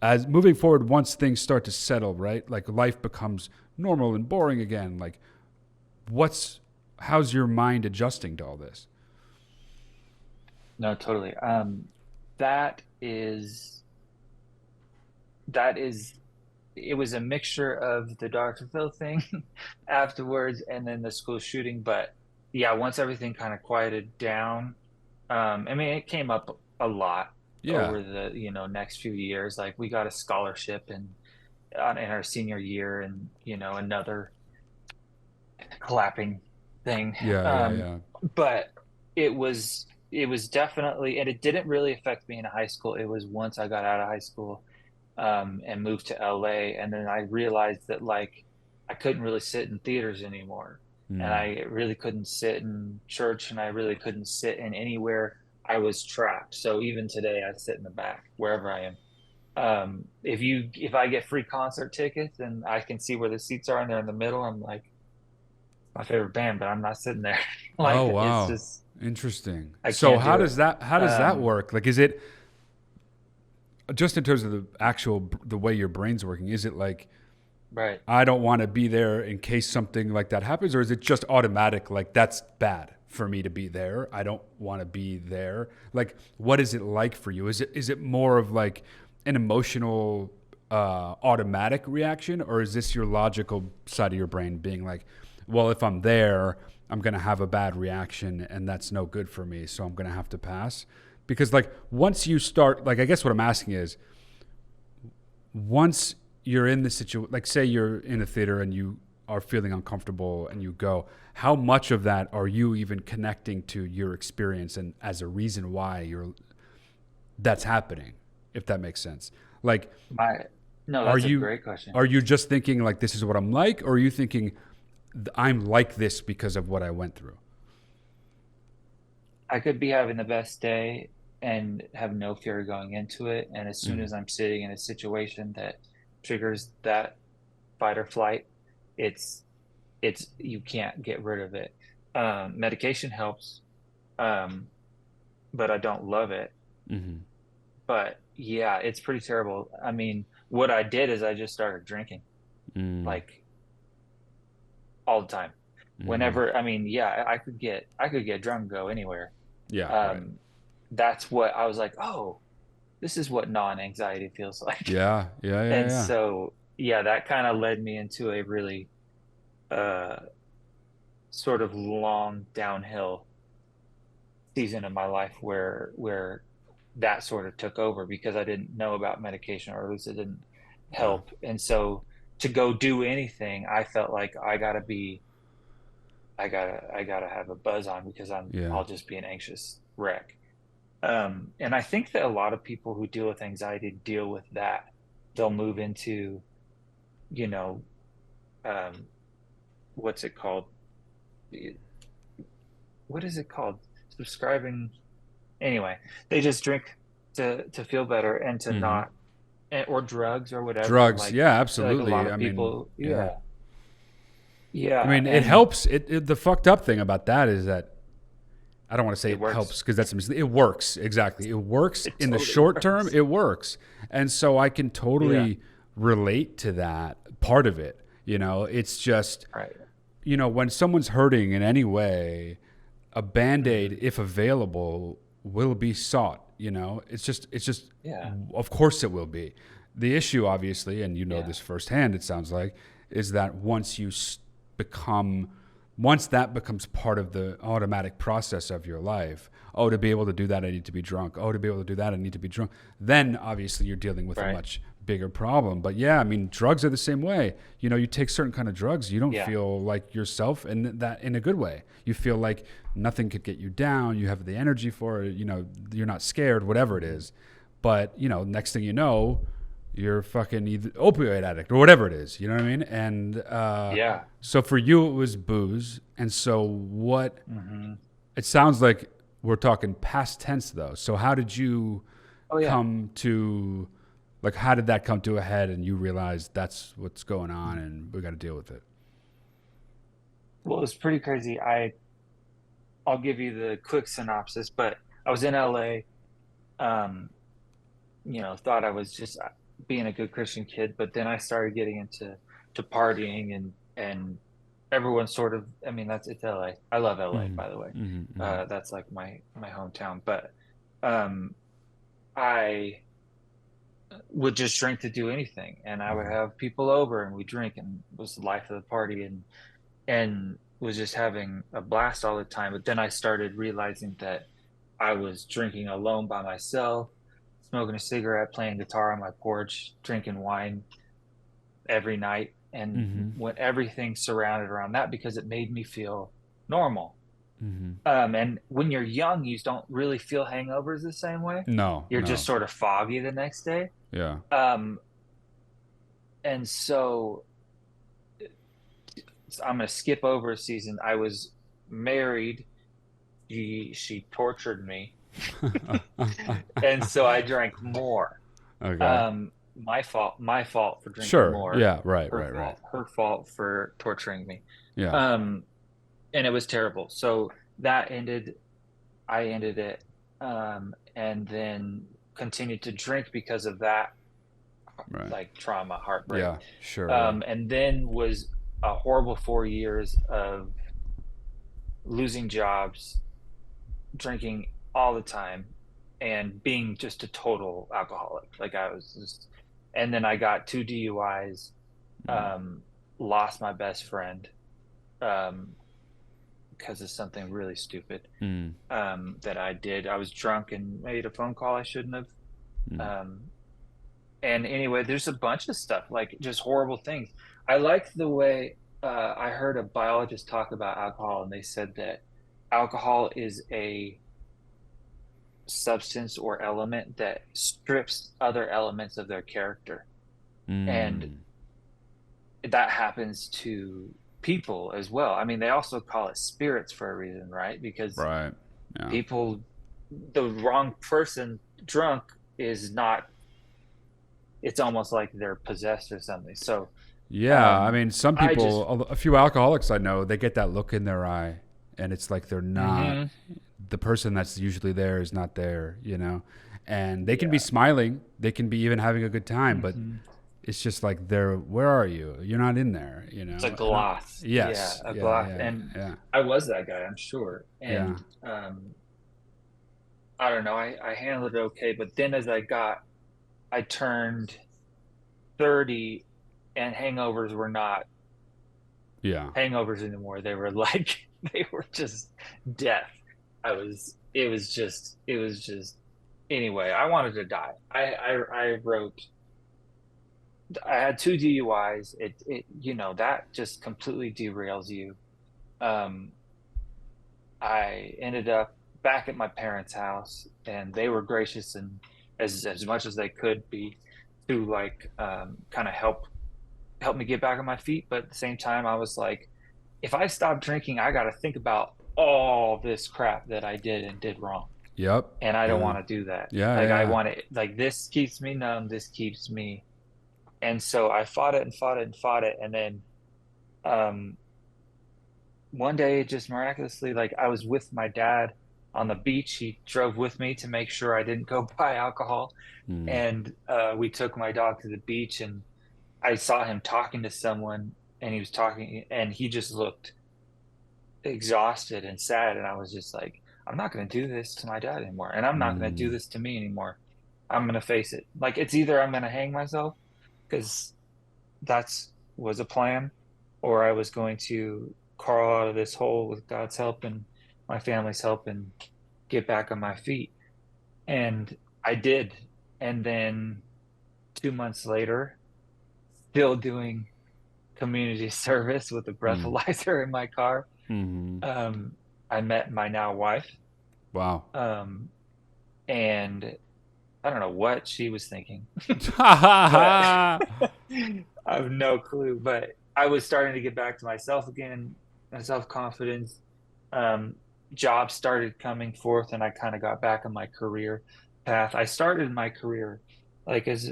as moving forward once things start to settle, right? Like life becomes normal and boring again. Like what's how's your mind adjusting to all this? No, totally. That is that is it was a mixture of the Dr. Phil thing afterwards and then the school shooting. But yeah, once everything kind of quieted down, I mean, it came up a lot Yeah. over the, next few years. Like we got a scholarship in our senior year and, another clapping thing. Yeah, yeah, Um, yeah. but it was definitely, and it didn't really affect me in high school. It was once I got out of high school and moved to LA. And then I realized that like I couldn't really sit in theaters anymore. And Mm. I really couldn't sit in church and I really couldn't sit in anywhere. I was trapped. So even today I sit in the back wherever I am. If I get free concert tickets and I can see where the seats are and they're in the middle, I'm like my favorite band, but I'm not sitting there. Oh Like it's wow. just Interesting. I So can't do it. how does that Um, work? Like is it just in terms of the actual the way your brain's working, is it like right. I don't want to be there in case something like that happens, or is it just automatic? Like that's bad for me to be there. I don't want to be there. Like, what is it like for you? Is it more of like an emotional, automatic reaction, or is this your logical side of your brain being like, well, if I'm there, I'm gonna have a bad reaction, and that's no good for me, so I'm gonna have to pass. Because like once you start, like I guess what I'm asking is once you're in the situation, like say you're in a theater and you are feeling uncomfortable and you go, how much of that are you even connecting to your experience and as a reason why that's happening, if that makes sense? Like, My No, are that's a you great question. are you just thinking like this is what I'm like, or are you thinking I'm like this because of what I went through? I could be having the best day and have no fear going into it. And as soon Mm-hmm. as I'm sitting in a situation that triggers that fight or flight, it's you can't get rid of it. Medication helps, um, but I don't love it. Mm-hmm. But yeah, it's pretty terrible. I mean, what I did is I just started drinking like all the time. Mm-hmm. Whenever, I mean, yeah, I could get drunk and go anywhere. Yeah. Right. Um, that's what I was like, oh, this is what non-anxiety feels like. Yeah. Yeah. Yeah. And Yeah. so, yeah, that kind of led me into a really uh sort of long downhill season of my life where that sort of took over because I didn't know about medication or at least it didn't Yeah. help. And so to go do anything, I felt like I gotta have a buzz on because Yeah. I'll just be an anxious wreck. And I think that a lot of people who deal with anxiety deal with that. They'll move into, you know, um, what's it called? What is it called? Subscribing. Anyway, they just drink to feel better and to Mm-hmm. not, or drugs or whatever. Drugs. Yeah. Like a lot Absolutely. I of mean. people, Yeah. yeah, I yeah, mean, it and helps. The fucked up thing about that is that I don't want to say it it works. helps because it works exactly. It works It in the totally short term. works. It works, and so I can Yeah, totally relate to that part of it. It's just right. when someone's hurting in any way, a band aid, Hmm. if available, will be sought. It's just, Yeah, of course it will be. The issue, obviously, and yeah, this firsthand, it sounds like, is that become once that becomes part of the automatic process of your life, oh, to be able to do that, I need to be drunk. Oh, to be able to do that, I need to be drunk. Then obviously you're dealing with a much bigger problem. But yeah, I mean, drugs are the same way. You know, you take certain kind of drugs, you don't feel like yourself, and that in a good way. You feel like nothing could get you down. You have the energy for it. You know, you're not scared, whatever it is. But, you know, next thing you know, you're fucking either opioid addict or whatever it is. You know what I mean? And so for you, it was booze. And so what? It sounds like we're talking past tense, though. So how did you come to, like, how did that come to a head and you realized that's what's going on and we got to deal with it? Well, it's pretty crazy. I'll give you the quick synopsis, but I was in LA, you know, thought I was just being a good Christian kid, but then I started getting into partying and everyone sort of, I mean, it's LA. I love LA, by the way. That's like my hometown, but I would just drink to do anything, and I would have people over and we drink, and it was the life of the party, and was just having a blast all the time. But then I started realizing that I was drinking alone by myself, smoking a cigarette, playing guitar on my porch, drinking wine every night, and when everything surrounded around that, because it made me feel normal. And when you're young, you don't really feel hangovers the same way. You're just sort of foggy the next day. And so I'm going to skip over a season. I was married. She tortured me. And so I drank more. My fault for drinking more. Right. Her fault for torturing me. And it was terrible. So that ended. I ended it, and then continued to drink because of that, like trauma, heartbreak. And then was a horrible 4 years of losing jobs, drinking all the time, and being just a total alcoholic. Like I was just, and then I got 2 DUIs, lost my best friend, because of something really stupid that I did. I was drunk and made a phone call I shouldn't have. And anyway, there's a bunch of stuff, like just horrible things. I liked the way I heard a biologist talk about alcohol, and they said that alcohol is a substance or element that strips other elements of their character. And that happens to people as well. I mean, they also call it spirits for a reason, right? Because people, the wrong person drunk is not, it's almost like they're possessed or something. So I mean, some people, a few alcoholics I know, they get that look in their eye, and it's like they're not, the person that's usually there is not there, you know? And they can be smiling, they can be even having a good time, but it's just like where are you? You're not in there, you know? It's a gloss. Yes. A gloss. And I was that guy, I'm sure. And I don't know, I handled it okay. But then as I turned 30, and hangovers were not hangovers anymore. They were like, they were just death. It was just, anyway, I wanted to die. I had 2 DUIs. It you know, that just completely derails you. I ended up back at my parents' house, and they were gracious and as much as they could be to like kind of help me get back on my feet. But at the same time, I was like, if I stop drinking, I got to think about all this crap that I did and did wrong. And I don't want to do that. I want it, like, this keeps me numb. This keeps me. And so I fought it and fought it and fought it. And then one day, just miraculously, like, I was with my dad on the beach. He drove with me to make sure I didn't go buy alcohol. And we took my dog to the beach, and I saw him talking to someone, and he was talking, and he just looked exhausted and sad. And I was just like, I'm not going to do this to my dad anymore. And I'm not going to do this to me anymore. I'm going to face it. Like, it's either I'm going to hang myself, because that's was a plan, or I was going to crawl out of this hole with God's help and my family's help and get back on my feet. And I did. And then 2 months later, still doing community service with a Mm. breathalyzer in my car, Mm-hmm. um, I met my now wife. Wow. Um, and I don't know what she was thinking, Ha but ha I have no clue. But I was starting to get back to myself again, my self-confidence. Um, Jobs started coming forth, and I kind of got back on my career path. I started my career like as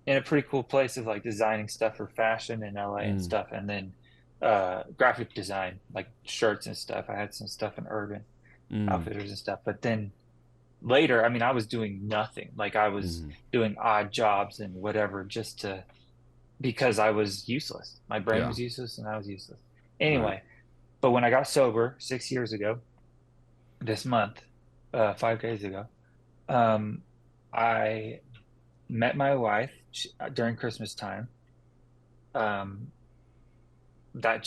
in a pretty cool place of like designing stuff for fashion in LA and Mm. stuff, and then graphic design, like shirts and stuff. I had some stuff in Urban Mm. Outfitters and stuff, but then later, I mean, I was doing nothing. Like I was Mm. doing odd jobs and whatever just to because I was useless. My brain Yeah. was useless and I was useless. Right. Anyway, but when I got sober 6 years ago, this month, 5 days ago, um, I met my wife during Christmas time. Um, that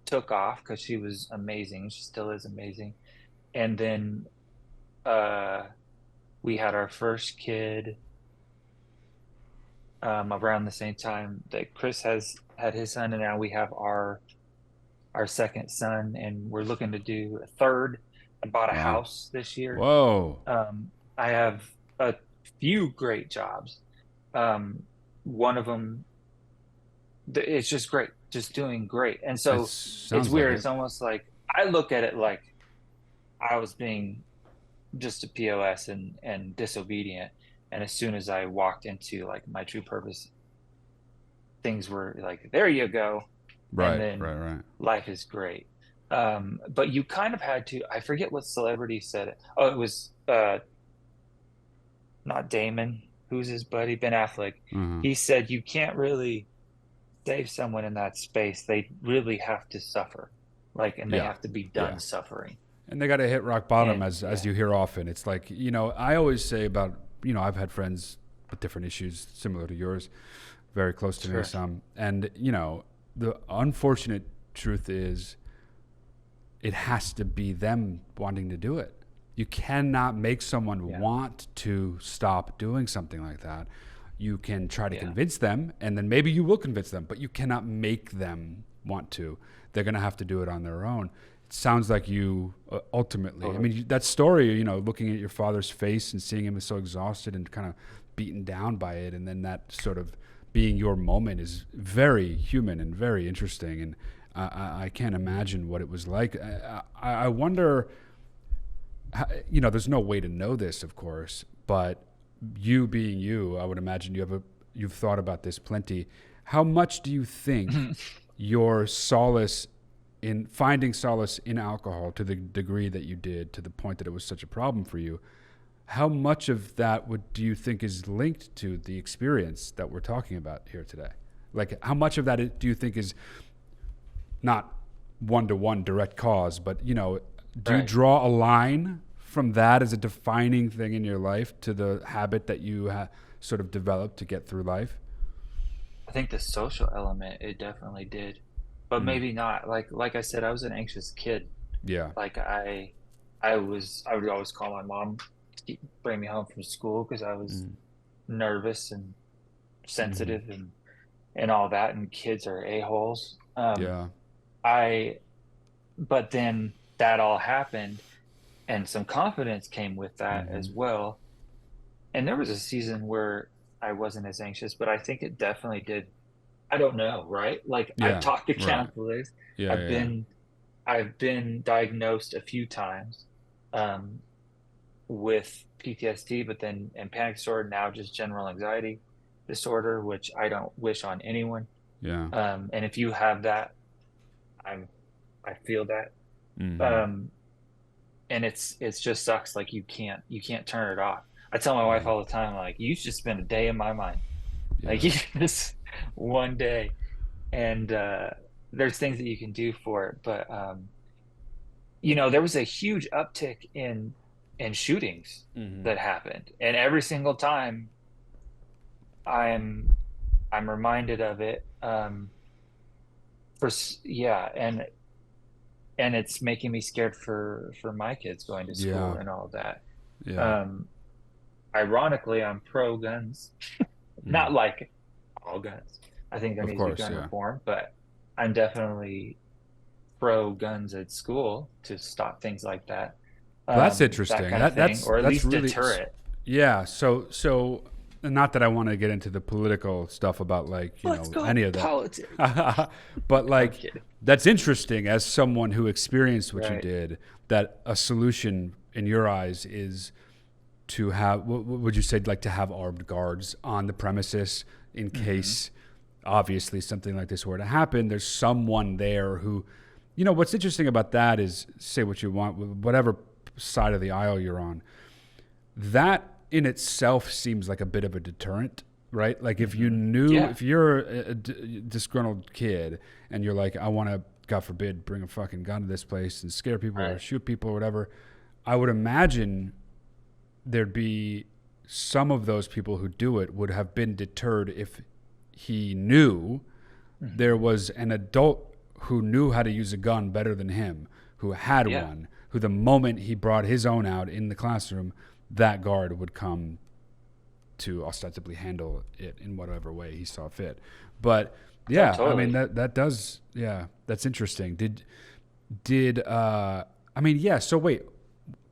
took off because she was amazing. She still is amazing. And then uh, we had our first kid around the same time that Chris has had his son, and now we have our second son, and we're looking to do a third. I bought a Wow. house this year. Whoa. I have a few great jobs. Um, One of them, it's just great, just doing great. And It so it's sounds like weird. it. It's almost like I look at it like I was being just a POS and disobedient. And as soon as I walked into like my true purpose, things were like, there you go. And Right. then Right. Right. life is great. But you kind of had to, I forget what celebrity said it. Oh, it was not Damon, who's his buddy, Ben Affleck. Uh-huh. He said you can't really save someone in that space. They really have to suffer. Like, and they Yeah. have to be Yeah. done suffering. And they got to hit rock bottom, And as yeah, you hear often. It's like, I always say about, I've had friends with different issues similar to yours, very close to me sure. some. And, the unfortunate truth is it has to be them wanting to do it. You cannot make someone Yeah. want to stop doing something like that. You can try to Yeah. convince them, and then maybe you will convince them, but you cannot make them want to. They're going to have to do it on their own. It sounds like you ultimately, I Totally. mean, that story, looking at your father's face and seeing him as so exhausted and kind of beaten down by it, and then that sort of being your moment is very human and very interesting. And I can't imagine what it was like. I wonder, there's no way to know this, of course, but you being you, I would imagine you've thought about this plenty. How much do you think your solace in finding solace in alcohol to the degree that you did, to the point that it was such a problem for you, how much of that do you think is linked to the experience that we're talking about here today? Like, how much of that do you think is not one-to-one direct cause, but do you Right. draw a line from that as a defining thing in your life to the habit that you sort of developed to get through life? I think the social element, it definitely did, but Mm. maybe not. Like I said, I was an anxious kid. Yeah. Like I would always call my mom to bring me home from school because I was Mm. nervous and Hmm. sensitive and all that. And kids are a-holes. Yeah. I But then that all happened, and some confidence came with that Hmm. as well. And there was a season where I wasn't as anxious, but I think it definitely did. I don't know, right? Like I've Yeah. talked to Right. counselors. Yeah. I've Yeah. been I've been diagnosed a few times um, with PTSD, but then and panic disorder, now just general anxiety disorder, which I don't wish on anyone. Yeah. And if you have that, I'm I feel that. Hmm. Um, and it's just sucks. Like you can't turn it off. I tell my wife Yeah. all the time, like you should spend a day in my mind, like Yeah. you this one day. And there's things that you can do for it, but there was a huge uptick in shootings Hmm. that happened, and every single time I'm I'm reminded of it. Um, yeah, and it's making me scared for my kids going to school Yeah. and all that. Yeah. Um, Ironically, I'm pro guns, not Mm. like all guns. I think there Of needs to be course. gun Yeah. reform, but I'm definitely pro guns at school to stop things like that, Well, that's that interesting. kind of thing, or at That's least really deter it. yeah. So not that I want to get into the political stuff about like Let's go any of that, politics. but I'm like kidding. that's interesting as someone who experienced what you Right. did. That a solution in your eyes is to have what would you say like to have armed guards on the premises in Hmm. case obviously something like this were to happen. There's someone there who what's interesting about that is say what you want whatever side of the aisle you're on, that in itself seems like a bit of a deterrent, right? Like if you Hmm. knew, Yeah. if you're a disgruntled kid and you're like, I want to, God forbid, bring a fucking gun to this place and scare people or Right. shoot people or whatever, I would imagine there'd be some of those people who do it would have been deterred if he knew there Hmm. was an adult who knew how to use a gun better than him, who had Yeah. one, who the moment he brought his own out in the classroom, that guard would come to ostensibly handle it in whatever way he saw fit. But Oh, yeah, I mean totally. that does yeah, that's interesting. Did I mean yeah, so wait,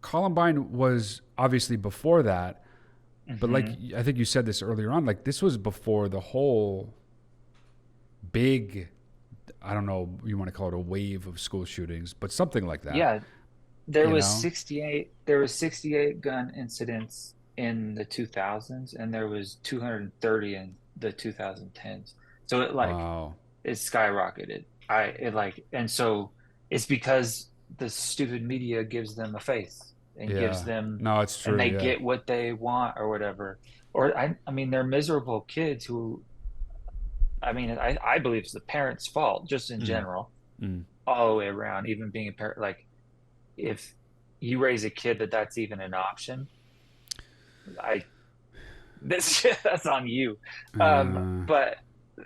Columbine was obviously before that, but like Hmm. I think you said this earlier on, like this was before the whole big I don't know, you want to call it a wave of school shootings, but something like that, Yeah. There you was know? 68 there was 68 gun incidents in the 2000s, and there was 230 in the 2010s. So Wow. it skyrocketed. I it like and so it's because the stupid media gives them a face and gives Yeah. them No, it's and true. they Yeah. get what they want or whatever. Or I mean they're miserable kids who I mean I believe it's the parents' fault just in Mm, general, mm. all the way around, even being a parent. Like if you raise a kid that's even an option, I this that's on you. Uh, But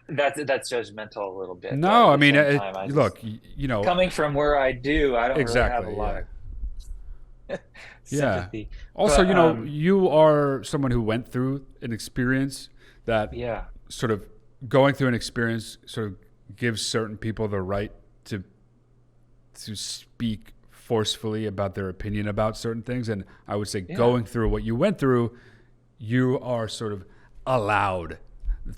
that's judgmental a little bit, but no, at I the mean, same time I just look, coming from where I do, I don't really have a exactly. lot Yeah. of Yeah. sympathy. Also, But you are someone who went through an experience that yeah, sort of going through an experience sort of gives certain people the right to speak forcefully about their opinion about certain things. And I would say yeah, going through what you went through, you are sort of allowed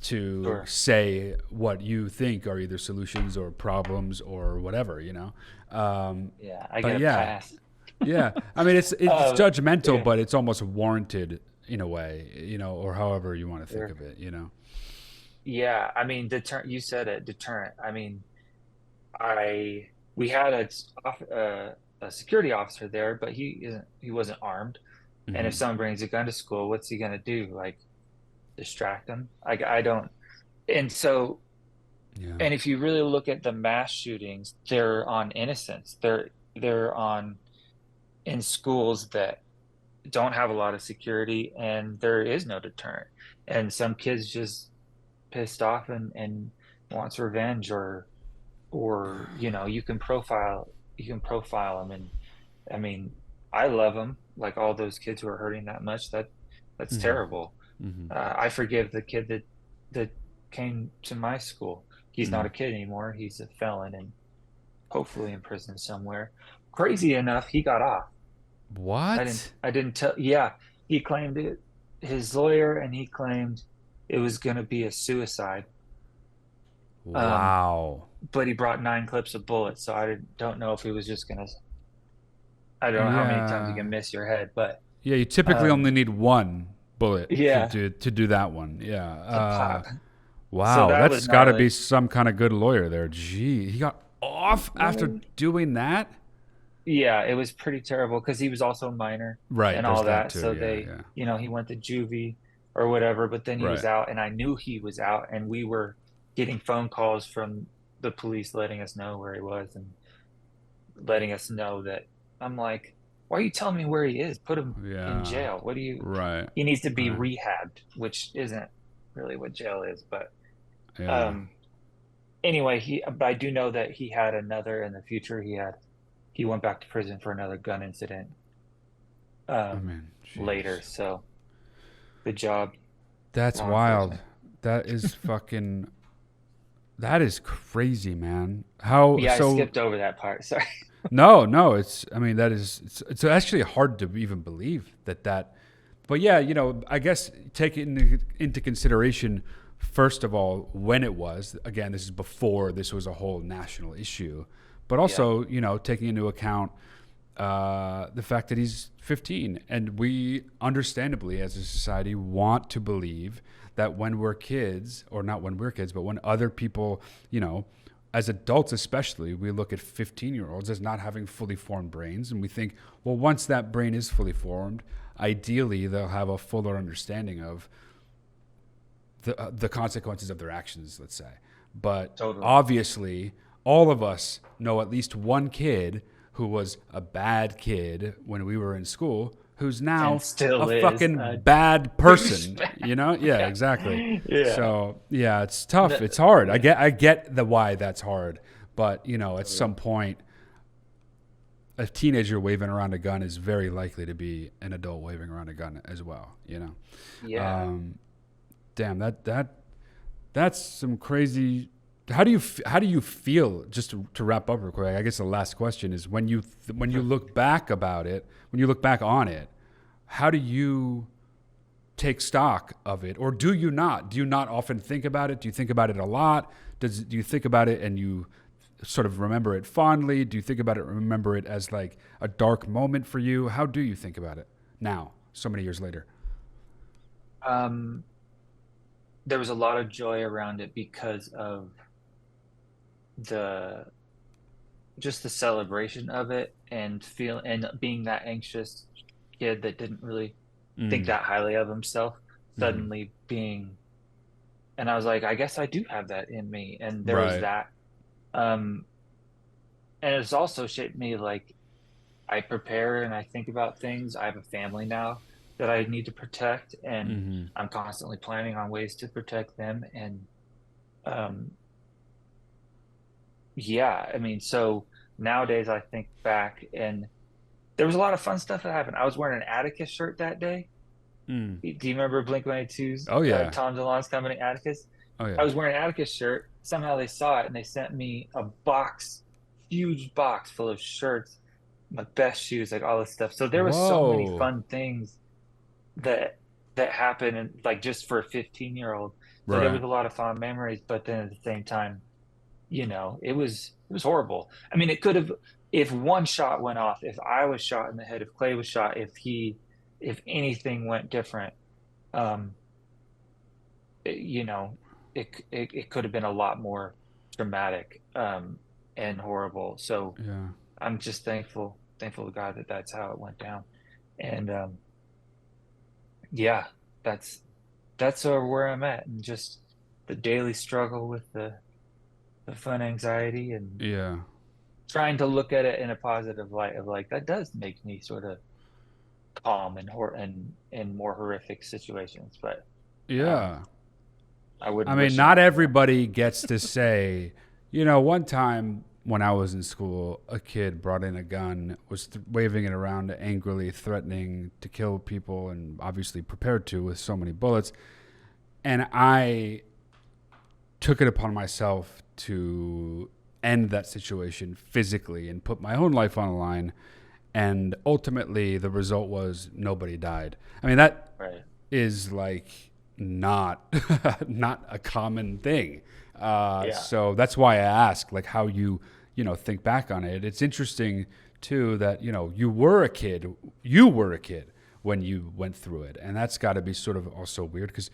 to sure. say what you think are either solutions or problems or whatever. Yeah, I get But a yeah, pass. yeah. I mean, it's judgmental, Yeah, but it's almost warranted in a way, or however you want to think sure. of it. Yeah, I mean, you said it, deterrent. I mean, I we had a security officer there, but he wasn't armed. And if Hmm. someone brings a gun to school, what's he gonna do? Like distract them? I don't. And so, Yeah. and if you really look at the mass shootings, they're on innocents. They're on in schools that don't have a lot of security, and there is no deterrent. And some kids just pissed off and wants revenge, or you can profile them. And I mean, I love them, like all those kids who are hurting that much. That's Hmm. terrible. Hmm. I forgive the kid that came to my school. He's not Hmm. a kid anymore. He's a felon and hopefully in prison somewhere. Crazy enough, he got off. What? I didn't tell. Yeah, he claimed it. His lawyer, and he claimed it was going to be a suicide. Um, Wow. but he brought 9 clips of bullets, so don't know if he was just gonna. I don't know how many times you Yeah. can miss your head, but Yeah. You typically um, only need one bullet to yeah, do that one. Yeah. to pop. So Wow. that was That's got to be gnarly. some kind of good lawyer there. Gee, he got off after Well, doing that. yeah, it was pretty terrible because he was also a minor Right. and There's all that that. too. So Yeah. Yeah. he went to juvie or whatever, but then he was Right. out, and I knew he was out, and we were getting phone calls from the police letting us know where he was and letting us know that I'm like, why are you telling me where he is? Put him in Yeah. jail. What do you, Right. he needs to be Right. rehabbed, which isn't really what jail is, but Yeah. um anyway, but I do know that he had another in the future. He went back to prison for another gun incident I um, mean, later. jeez. So good job, That's law wild. enforcement. That is fucking, that is crazy, man. How, Yeah, I so, skipped over that part. Sorry. no, no, I mean, it's actually hard to even believe that, but yeah, I guess take it into consideration, first of all, when it was. Again, this is before this was a whole national issue, but Yeah, also, taking into account the fact that he's 15. And we, understandably, as a society, want to believe that when we're kids, or not when we're kids, but when other people, as adults especially, we look at 15-year-olds as not having fully formed brains. And we think, well, once that brain is fully formed, ideally they'll have a fuller understanding of the consequences of their actions, let's say. But totally. obviously, all of us know at least one kid who was a bad kid when we were in school, who's And now a still is fucking a bad person, douchebag. Yeah, Yeah, exactly. yeah, So yeah, it's tough. the, It's hard. I yeah, get the why that's hard, but at totally. some point, a teenager waving around a gun is very likely to be an adult waving around a gun as well. Yeah. Um, damn, that's some crazy. How do you feel? Just to wrap up real quick, I guess the last question is, when you look back about it, when you look back on it, how do you take stock of it, or do you not? Do you not often think about it? Do you think about it a lot? Do you think about it and you sort of remember it fondly? Do you think about it, remember it as like a dark moment for you? How do you think about it now, so many years later? Um, there was a lot of joy around it because of the just the celebration of it and being that anxious kid that didn't really think Mm. that highly of himself Hmm. suddenly being and I was like, I guess I do have that in me. And there was Right. that. Um, and it's also shaped me like I prepare and I think about things. I have a family now that I need to protect, and Hmm. I'm constantly planning on ways to protect them. And um, yeah, I mean, so nowadays I think back and there was a lot of fun stuff that happened. I was wearing an Atticus shirt that day. Mm. Do you remember Blink-182's Oh yeah. Tom DeLonge's company, Atticus? Oh I yeah. was wearing an Atticus shirt. Somehow they saw it and they sent me a box, huge box full of shirts, my best shoes, like all this stuff. So there was so many Whoa. fun things that happened, and like just for a 15-year-old. So there was Right. a lot of fond memories, but then at the same time, it was horrible. I mean, it could have, if one shot went off, if I was shot in the head, if Clay was shot, if anything went different, um, you know, it could have been a lot more traumatic and horrible. So Yeah. I'm just thankful to God that that's how it went down. And yeah, that's where I'm at, and just the daily struggle with the fun anxiety and Yeah. trying to look at it in a positive light of like that does make me sort of calm and in more horrific situations, but um, Yeah. I I wouldn't mean, wish it not on anyone. everybody gets to say, one time when I was in school, a kid brought in a gun, was waving it around angrily, threatening to kill people, and obviously prepared to with so many bullets. And I took it upon myself to end that situation physically and put my own life on the line. And ultimately, the result was nobody died. I mean, that Right. is like not not a common thing. Yeah. So that's why I ask, like, how think back on it. It's interesting too that you were a kid when you went through it, and that's got to be sort of also weird because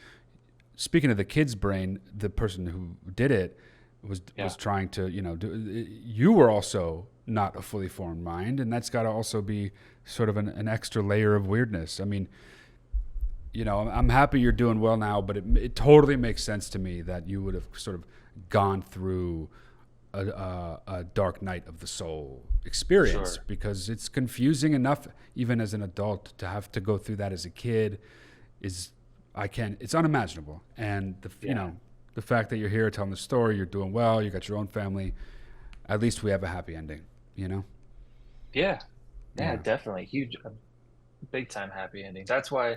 speaking of the kid's brain, the person who did it was Yeah. trying to you were also not a fully formed mind, and that's got to also be sort of an extra layer of weirdness. I mean, I'm happy you're doing well now, but it totally makes sense to me that you would have sort of gone through a dark night of the soul experience, Sure. because it's confusing enough even as an adult to have to go through that as a kid. It's unimaginable. And Yeah. the fact that you're here telling the story, you're doing well, you got your own family. At least we have a happy ending, you know? Yeah. Yeah, definitely. Huge, big time happy ending. That's why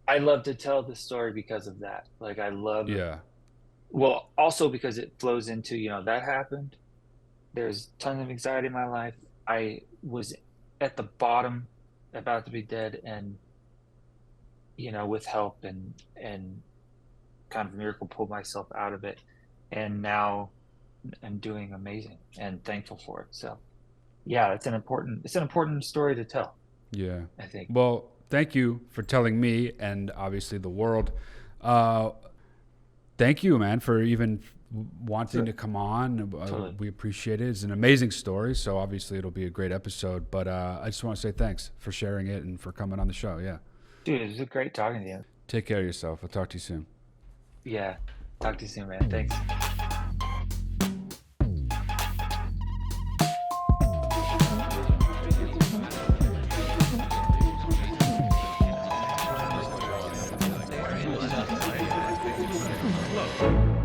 I love to tell the story because of that. Like I love, well, also because it flows into, that happened. There's tons of anxiety in my life. I was at the bottom, about to be dead, and with help and kind of miracle pulled myself out of it, and now I'm doing amazing and thankful for it. So, yeah, it's an important story to tell. Yeah, I think. Well, thank you for telling me and obviously the world. Thank you, man, for even wanting to come on. Totally. We appreciate it. It's an amazing story, so obviously it'll be a great episode. But I just want to say thanks for sharing it and for coming on the show. Yeah. Dude, it was great talking to you. Take care of yourself. I'll talk to you soon. Yeah. Talk to you soon, man. Thanks. Look.